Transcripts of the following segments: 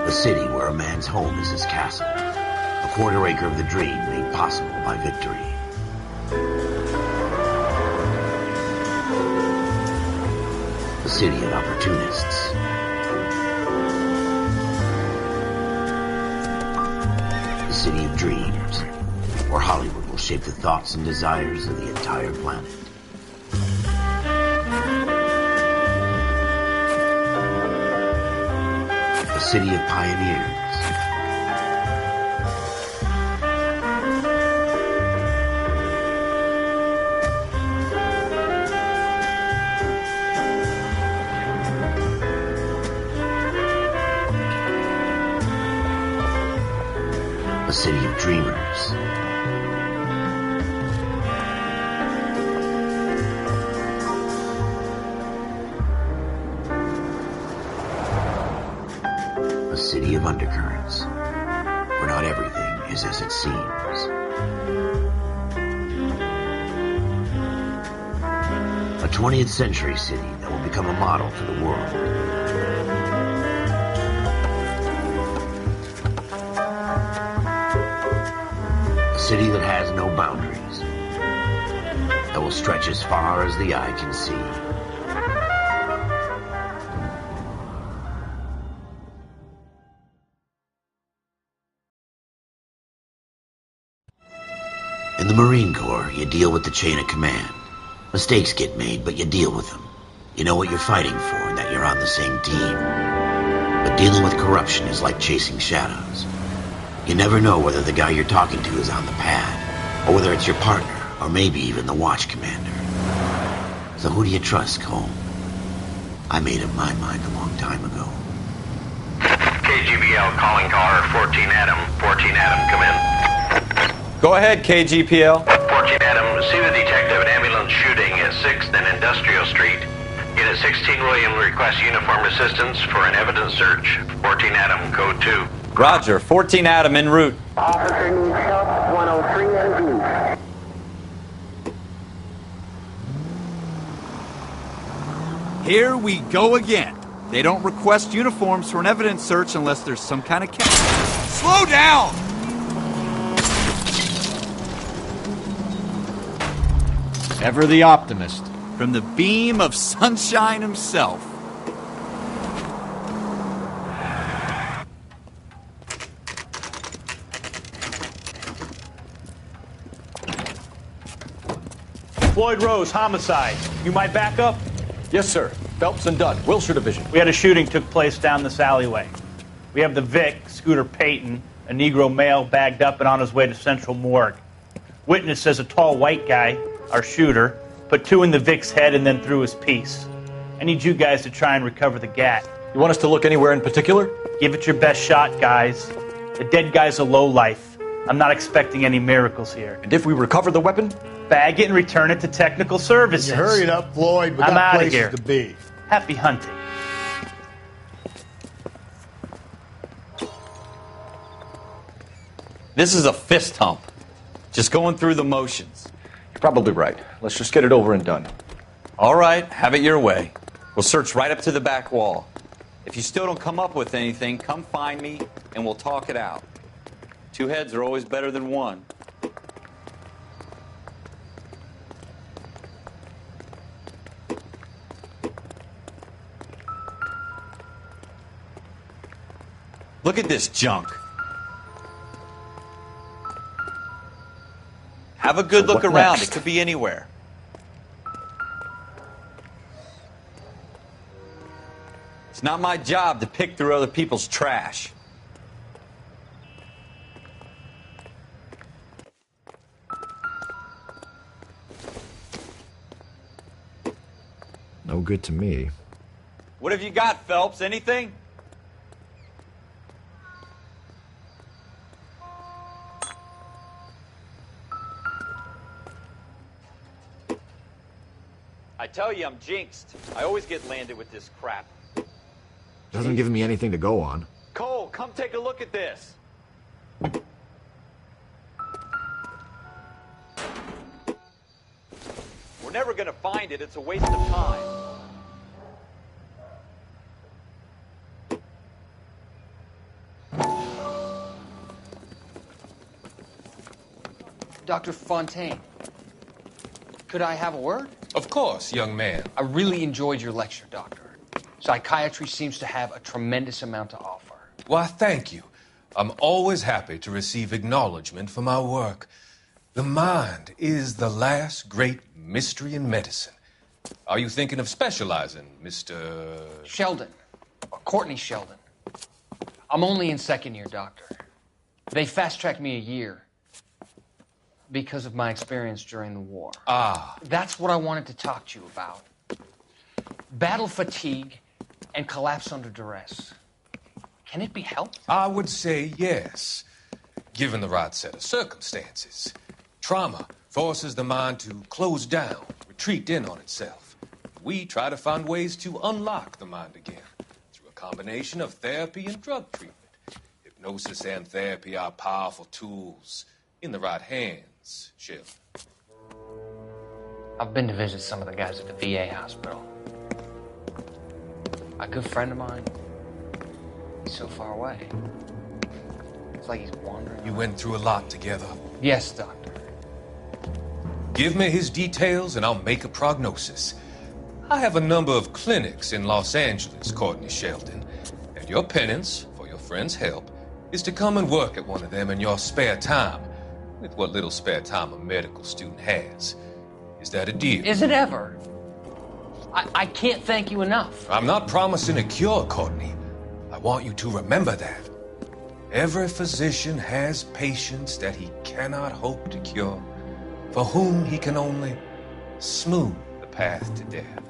The city where a man's home is his castle. A quarter acre of the dream made possible by victory. The city of opportunists. The city of dreams, where Hollywood will shape the thoughts and desires of the entire planet. The city of pioneers. A city of dreamers. A city of undercurrents, where not everything is as it seems. A 20th century city that will become a model for the world. A city that has no boundaries, that will stretch as far as the eye can see. In the Marine Corps, you deal with the chain of command. Mistakes get made, but you deal with them. You know what you're fighting for and that you're on the same team. But dealing with corruption is like chasing shadows. You never know whether the guy you're talking to is on the pad, or whether it's your partner, or maybe even the watch commander. So who do you trust, Cole? I made up my mind a long time ago. KGBL calling car 14 Adam. 14 Adam, come in. Go ahead, KGPL. 14 Adam, see the detective at ambulance shooting at 6th and Industrial Street. Unit 16 William requests uniformed assistance for an evidence search. 14 Adam, code 2. Roger, 14 Adam en route. Officer needs help, 103 en view. Here we go again. They don't request uniforms for an evidence search unless there's some kind of Slow down! Ever the optimist. From the beam of sunshine himself. Floyd Rose, homicide. You might back up? Yes, sir. Phelps and Dunn, Wilshire Division. We had a shooting took place down this alleyway. We have the Vic, Scooter Payton, a Negro male bagged up and on his way to Central Morgue. Witness says a tall white guy, our shooter, put 2 in the Vic's head and then threw his piece. I need you guys to try and recover the gat. You want us to look anywhere in particular? Give it your best shot, guys. The dead guy's a lowlife. I'm not expecting any miracles here. And if we recover the weapon? Bag it and return it to technical services. You hurry up, Floyd. We I'm got outta places here. to be. Happy hunting. This is a fist hump. Just going through the motions. You're probably right. Let's just get it over and done. All right, have it your way. We'll search right up to the back wall. If you still don't come up with anything, come find me and we'll talk it out. 2 heads are always better than 1. Look at this junk. Have a good look around. It could be anywhere. It's not my job to pick through other people's trash. No good to me. What have you got, Phelps? Anything? I tell you, I'm jinxed. I always get landed with this crap. Doesn't give me anything to go on. Cole, come take a look at this. We're never going to find it. It's a waste of time. Dr. Fontaine, could I have a word? Of course, young man. I really enjoyed your lecture, Doctor. Psychiatry seems to have a tremendous amount to offer. Why, thank you. I'm always happy to receive acknowledgement for my work. The mind is the last great mystery in medicine. Are you thinking of specializing, Mr. Sheldon. Courtney Sheldon. I'm only in second year, Doctor. They fast-tracked me a year because of my experience during the war. Ah. That's what I wanted to talk to you about. Battle fatigue and collapse under duress. Can it be helped? I would say yes, given the right set of circumstances. Trauma forces the mind to close down, retreat in on itself. We try to find ways to unlock the mind again through a combination of therapy and drug treatment. Hypnosis and therapy are powerful tools in the right hands, Shell. I've been to visit some of the guys at the VA hospital. A good friend of mine, he's so far away. It's like he's wandering. You went through a lot together. Yes, Doctor. Give me his details and I'll make a prognosis. I have a number of clinics in Los Angeles, Courtney Sheldon, and your penance, for your friend's help, is to come and work at one of them in your spare time, with what little spare time a medical student has. Is that a deal? Is it ever? I can't thank you enough. I'm not promising a cure, Courtney. I want you to remember that. Every physician has patients that he cannot hope to cure, for whom he can only smooth the path to death.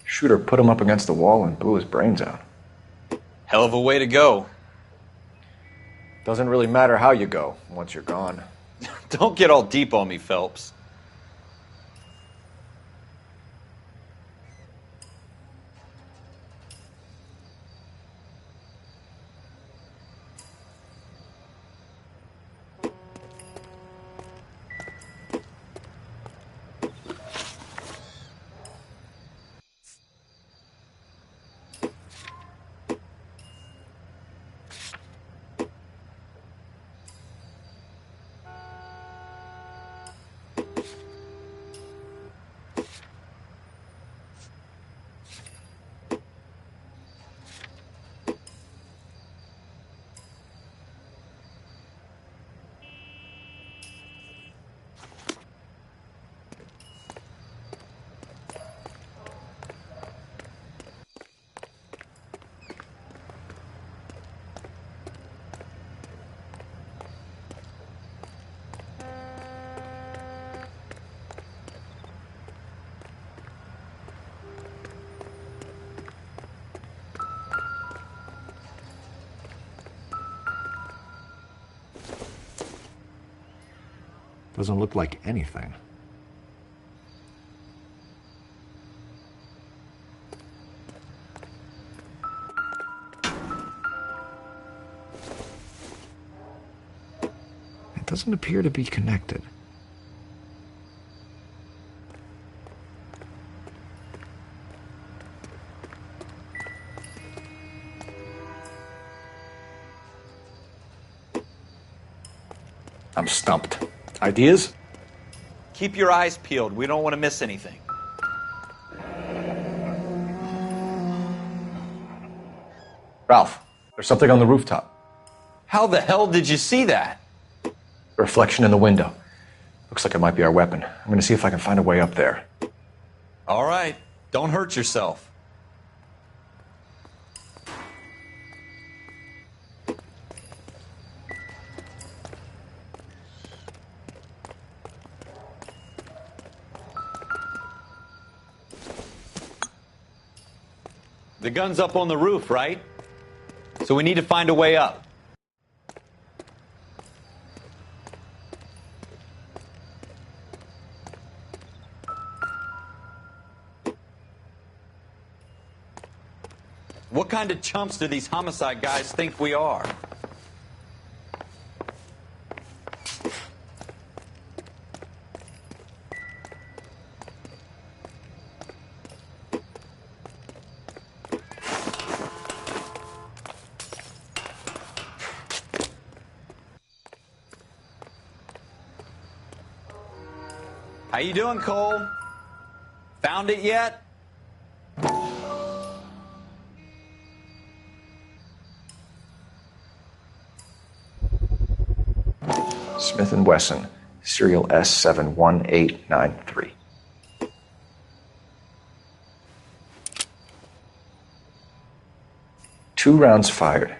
Shooter put him up against the wall and blew his brains out. Hell of a way to go. Doesn't really matter how you go once you're gone. Don't get all deep on me, Phelps. Doesn't look like anything. It doesn't appear to be connected. I'm stumped. Ideas? Keep your eyes peeled. We don't want to miss anything. Ralph, there's something on the rooftop. How the hell did you see that? A reflection in the window. Looks like it might be our weapon. I'm gonna see if I can find a way up there. All right. Don't hurt yourself. The gun's up on the roof, right? So we need to find a way up. What kind of chumps do these homicide guys think we are? How you doing, Cole? Found it yet? Smith & Wesson, serial S71893. Two rounds fired,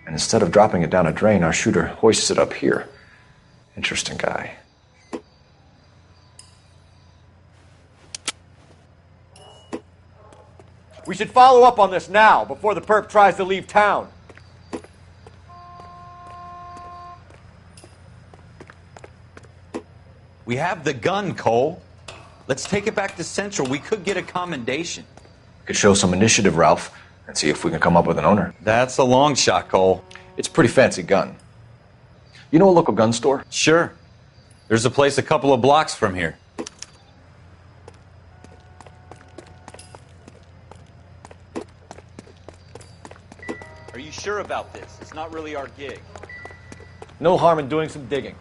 and instead of dropping it down a drain, our shooter hoists it up here. Interesting guy. We should follow up on this now, before the perp tries to leave town. We have the gun, Cole. Let's take it back to Central. We could get a commendation. We could show some initiative, Ralph, and see if we can come up with an owner. That's a long shot, Cole. It's a pretty fancy gun. You know a local gun store? Sure. There's a place a couple of blocks from here. Are you sure about this? It's not really our gig. No harm in doing some digging.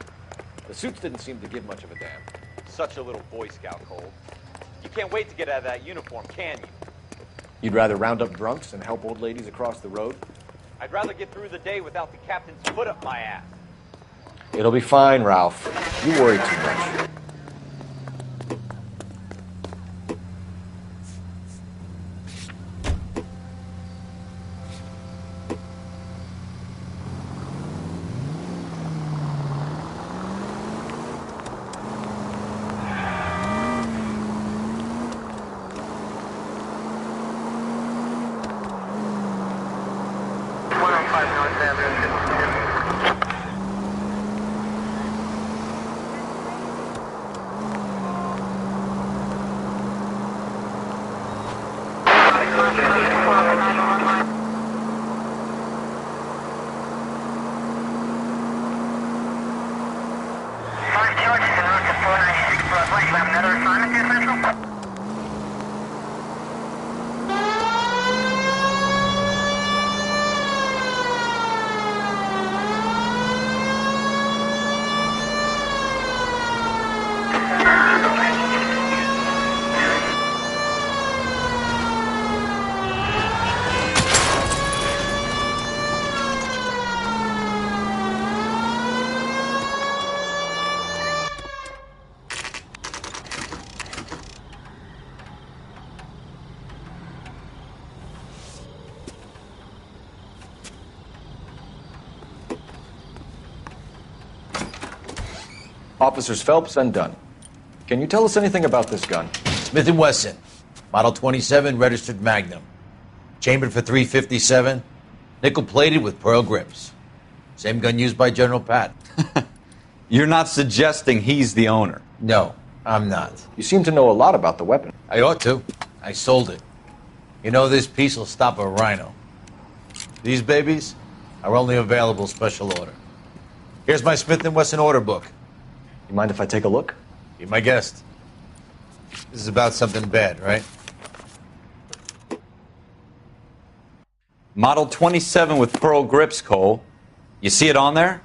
The suits didn't seem to give much of a damn. Such a little Boy Scout, Cole. You can't wait to get out of that uniform, can you? You'd rather round up drunks and help old ladies across the road? I'd rather get through the day without the captain's foot up my ass. It'll be fine, Ralph. You worry too much. Officers Phelps and Dunn. Can you tell us anything about this gun? Smith & Wesson, Model 27, registered Magnum. Chambered for .357, nickel-plated with pearl grips. Same gun used by General Pat. You're not suggesting he's the owner? No, I'm not. You seem to know a lot about the weapon. I ought to. I sold it. You know, this piece will stop a rhino. These babies are only available special order. Here's my Smith & Wesson order book. You mind if I take a look? Be my guest. This is about something bad, right? Model 27 with pearl grips, Cole. You see it on there?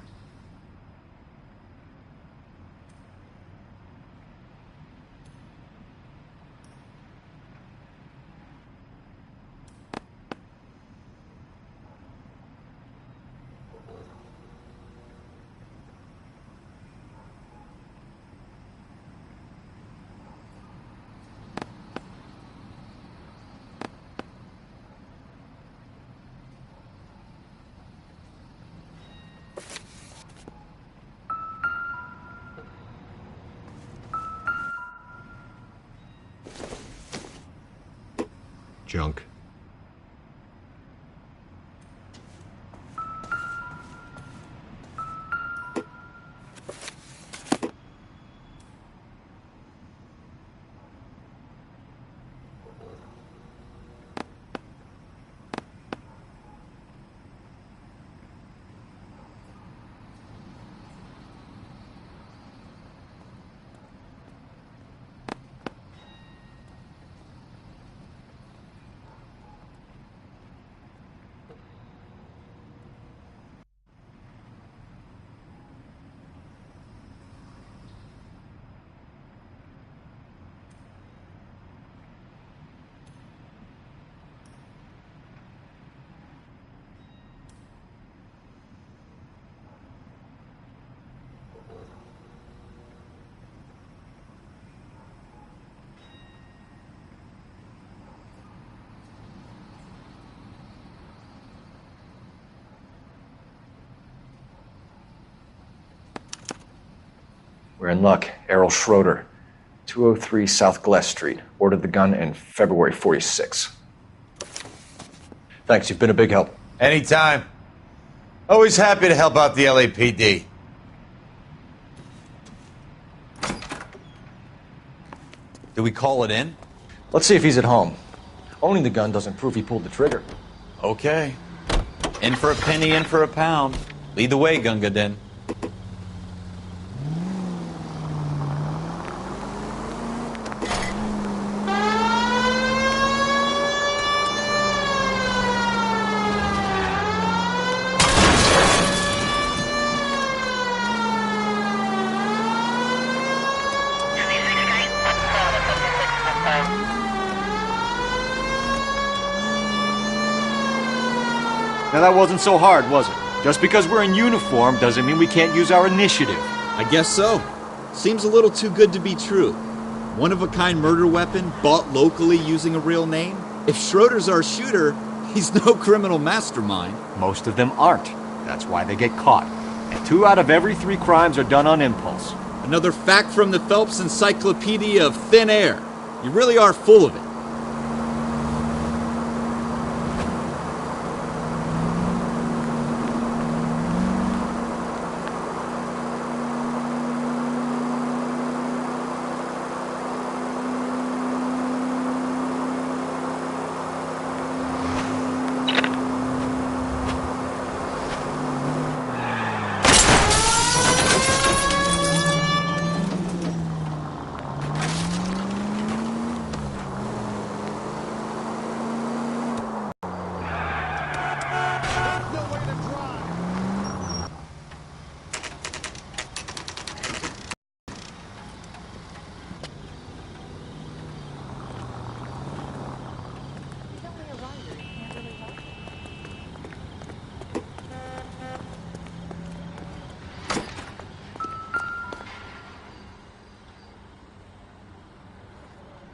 Junk. We're in luck. Errol Schroeder, 203 South Glass Street. Ordered the gun in February 46. Thanks, you've been a big help. Anytime. Always happy to help out the LAPD. Do we call it in? Let's see if he's at home. Owning the gun doesn't prove he pulled the trigger. Okay. In for a penny, in for a pound. Lead the way, Gunga Din. Now that wasn't so hard, was it? Just because we're in uniform doesn't mean we can't use our initiative. I guess so. Seems a little too good to be true. One-of-a-kind murder weapon bought locally using a real name? If Schroeder's our shooter, he's no criminal mastermind. Most of them aren't. That's why they get caught. And 2 out of every 3 crimes are done on impulse. Another fact from the Phelps Encyclopedia of Thin Air. You really are full of it.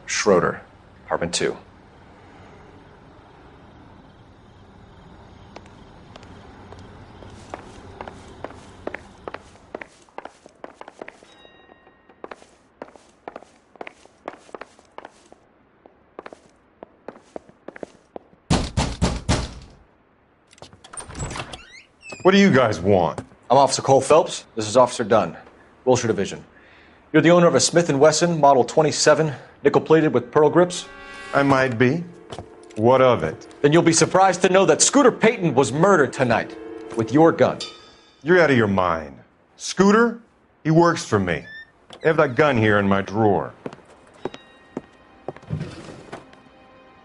Schroeder, apartment 2. What do you guys want? I'm Officer Cole Phelps. This is Officer Dunn, Wilshire Division. You're the owner of a Smith & Wesson Model 27, nickel-plated with pearl grips? I might be. What of it? Then you'll be surprised to know that Scooter Payton was murdered tonight with your gun. You're out of your mind. Scooter? He works for me. I have that gun here in my drawer.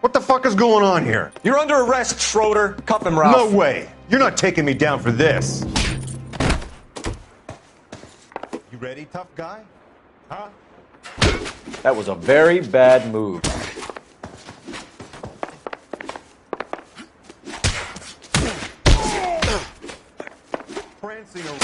What the fuck is going on here? You're under arrest, Schroeder. Cuff him, Ralph. No way. You're not taking me down for this. You ready, tough guy? Huh? That was a very bad move. Prancing around.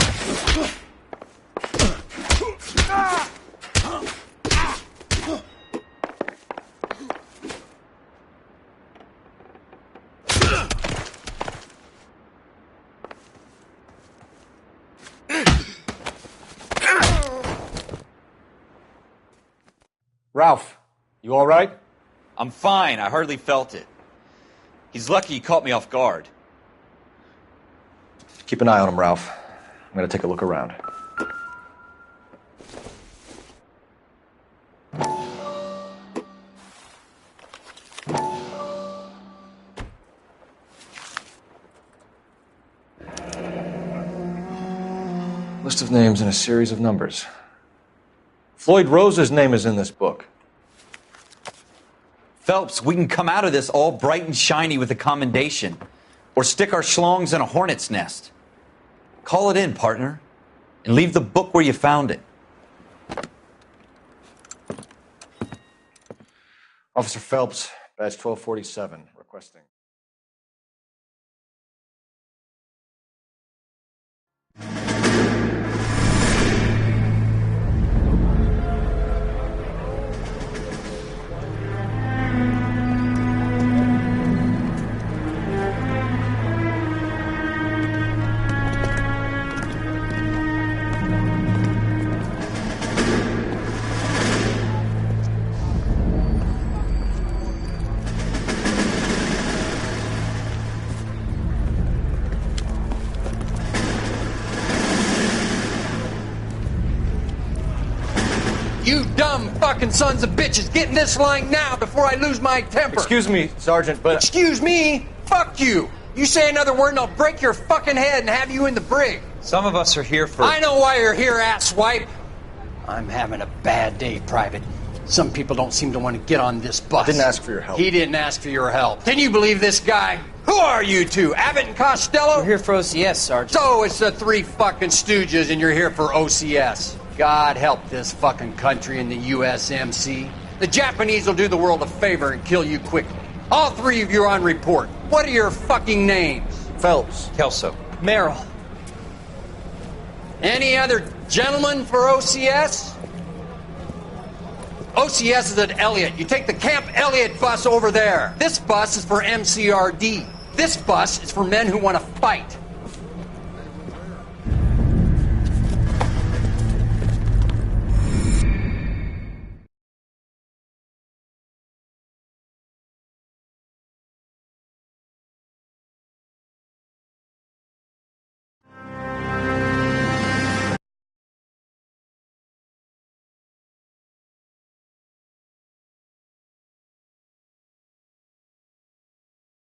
Ralph, you all right? I'm fine. I hardly felt it. He's lucky he caught me off guard. Keep an eye on him, Ralph. I'm going to take a look around. List of names and a series of numbers. Floyd Rose's name is in this book. Phelps, we can come out of this all bright and shiny with a commendation. Or stick our schlongs in a hornet's nest. Call it in, partner. And leave the book where you found it. Officer Phelps, badge 1247, requesting. You dumb fucking sons of bitches, get in this line now before I lose my temper. Excuse me, Sergeant, but... Excuse me? Fuck you. You say another word and I'll break your fucking head and have you in the brig. Some of us are here for... I know why you're here, asswipe. I'm having a bad day, Private. Some people don't seem to want to get on this bus. I didn't ask for your help. He didn't ask for your help. Can you believe this guy? Who are you two? Abbott and Costello? We're here for OCS, Sergeant. So it's the three fucking stooges and you're here for OCS. God help this fucking country and the USMC. The Japanese will do the world a favor and kill you quickly. All three of you are on report. What are your fucking names? Phelps. Kelso. Merrill. Any other gentlemen for OCS? OCS is at Elliott. You take the Camp Elliott bus over there. This bus is for MCRD. This bus is for men who want to fight.